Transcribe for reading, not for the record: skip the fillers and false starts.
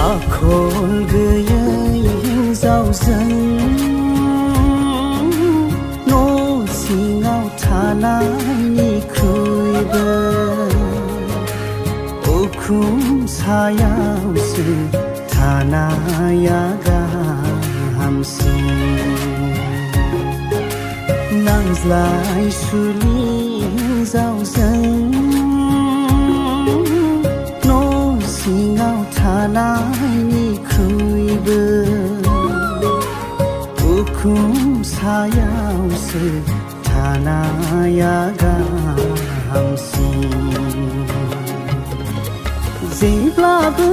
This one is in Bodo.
आखल गैयै हिन्जावजों न' सिङाव थानायनिख्रुइबो उखुम सायावसो थानाया गाहामसिन नांज्लाय सुलि हिन्जावजों न' सिङाव थानायनिख्रुइबो उखुम सायावसो थानाया गाहामसिन जेब्लाबो